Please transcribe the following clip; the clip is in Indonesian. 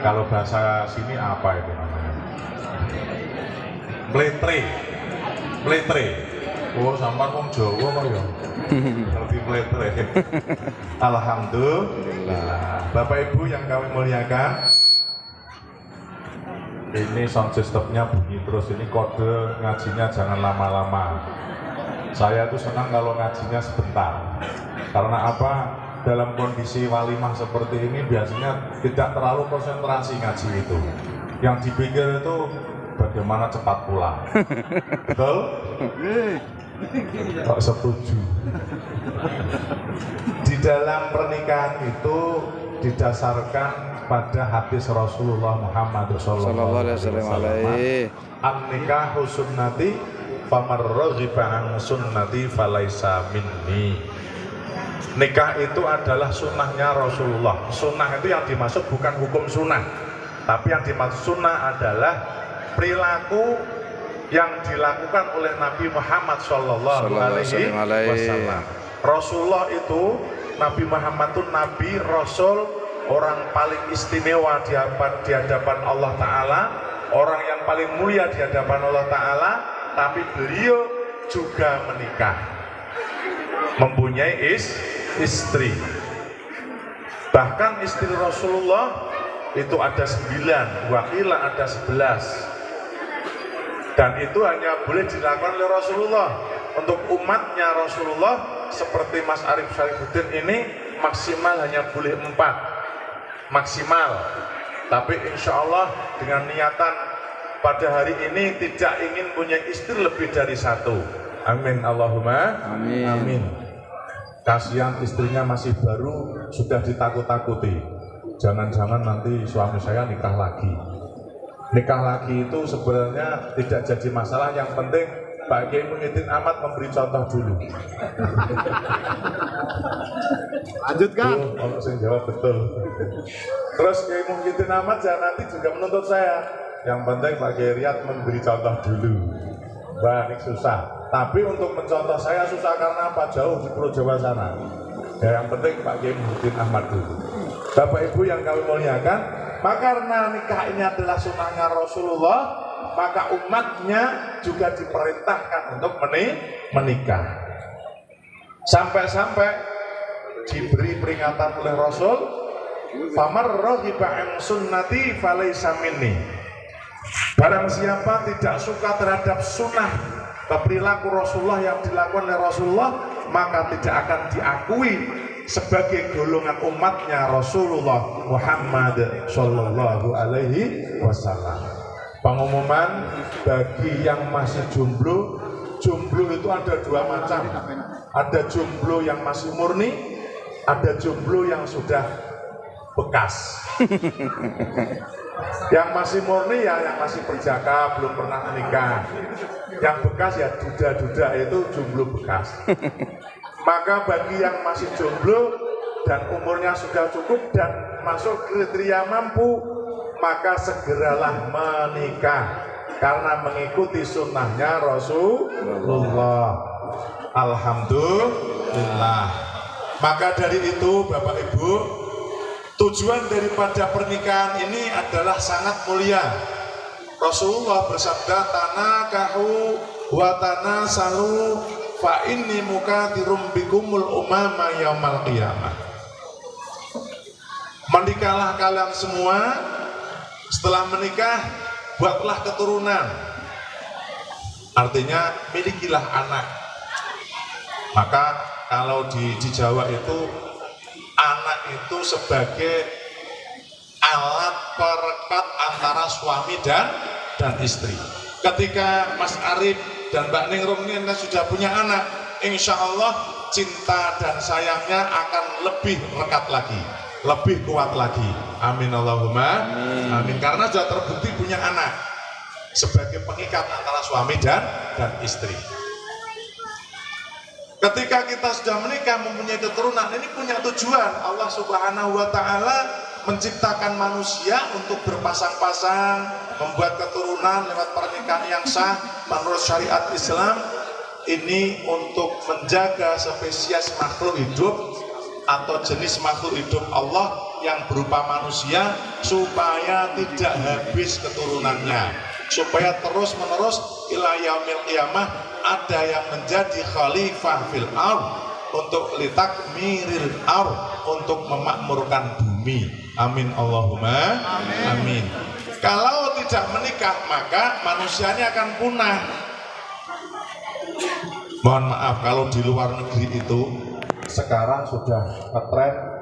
Kalau bahasa sini apa itu namanya? Pletre. Pletre. Oh, sampean wong Jawa kok ya. Ngerti pletre. Alhamdulillah. Bapak Ibu yang kami muliakan, ini sound systemnya bunyi terus. Ini kode ngajinya jangan lama-lama. Saya tuh senang kalau ngajinya sebentar. Karena apa? Dalam kondisi walimah seperti ini biasanya tidak terlalu konsentrasi ngaji itu. Yang dipikir itu bagaimana cepat pulang. Betul? Kok setuju? Di dalam pernikahan itu didasarkan pada hadis Rasulullah Muhammad sallallahu alaihi wasallam. An-nikahu sunnati faman raghiba an sunnati falaisa minni. Nikah itu adalah sunnahnya Rasulullah. Sunnah itu yang dimaksud bukan hukum sunnah, tapi yang dimaksud sunnah adalah perilaku yang dilakukan oleh Nabi Muhammad sallallahu alaihi wasallam. Rasulullah itu, Nabi Muhammad itu Nabi Rasul, orang paling istimewa di hadapan Allah Ta'ala, orang yang paling mulia di hadapan Allah Ta'ala, tapi beliau juga menikah, mempunyai istri. Bahkan istri Rasulullah itu ada 9, wakila ada 11. Dan itu hanya boleh dilakukan oleh Rasulullah. Untuk umatnya Rasulullah seperti Mas Arif Syarifuddin ini maksimal hanya boleh 4 maksimal. Tapi insya Allah dengan niatan pada hari ini tidak ingin punya istri lebih dari 1. Amin Allahumma amin. Amin. Kasihan istrinya masih baru sudah ditakut-takuti. Jangan-jangan nanti suami saya nikah lagi. Nikah lagi itu sebenarnya tidak jadi masalah. Yang penting Pak Kiai Muhyiddin Ahmad memberi contoh dulu. Lanjutkan. Kalau saya jawab betul. Terus Kiai Muhyiddin Ahmad jangan nanti juga menuntut saya. Yang penting Pak Kiai Riyad memberi contoh dulu. Banyak susah. Tapi untuk mencontoh saya susah karena apa? Jauh di Pulau Jawa sana. Ya, yang penting Pak Kiai Muhyiddin Ahmad dulu. Bapak Ibu yang kami muliakan, maka karena nikah ini adalah sunnahnya Rasulullah, maka umatnya juga diperintahkan untuk menikah. Sampai-sampai diberi peringatan oleh Rasul, famar raghiba an sunnati falaysa minni. Barang siapa tidak suka terhadap sunnah perilaku Rasulullah yang dilakukan oleh Rasulullah, maka tidak akan diakui sebagai golongan umatnya Rasulullah Muhammad sallallahu alaihi wasallam. Pengumuman bagi yang masih jomblo, jomblo itu ada 2 macam. Ada jomblo yang masih murni, ada jomblo yang sudah bekas. Yang masih murni ya yang masih berjaka, belum pernah menikah. Yang bekas ya duda-duda, itu jomblo bekas. Maka bagi yang masih jomblo dan umurnya sudah cukup dan masuk kriteria mampu, maka segeralah menikah karena mengikuti sunnahnya Rasulullah. Alhamdulillah. Maka dari itu Bapak Ibu, tujuan daripada pernikahan ini adalah sangat mulia. Rasulullah bersabda, tanakahu wa tanasalu fa inni mukatsirum bikumul umama yaumal qiyamah. Menikahlah kalian semua, setelah menikah buatlah keturunan. Artinya milikilah anak. Maka kalau di Jawa itu anak itu sebagai alat perekat antara suami dan istri. Ketika Mas Arif dan Mbak Ningrum ini sudah punya anak, insya Allah cinta dan sayangnya akan lebih rekat lagi, lebih kuat lagi. Amin Allahumma amin. Karena sudah terbukti punya anak sebagai pengikat antara suami dan istri. Ketika kita sudah menikah mempunyai keturunan, ini punya tujuan. Allah Subhanahu wa Ta'ala menciptakan manusia untuk berpasang-pasang, membuat keturunan lewat pernikahan yang sah menurut syariat Islam. Ini untuk menjaga spesies makhluk hidup atau jenis makhluk hidup Allah yang berupa manusia supaya tidak habis keturunannya, supaya terus menerus ila yaumil qiyamah ada yang menjadi khalifah fil ardh untuk litakmiril ardh, untuk memakmurkan bumi. Amin Allahumma amin. Kalau tidak menikah maka manusianya akan punah. Mohon maaf kalau di luar negeri itu sekarang sudah ngetren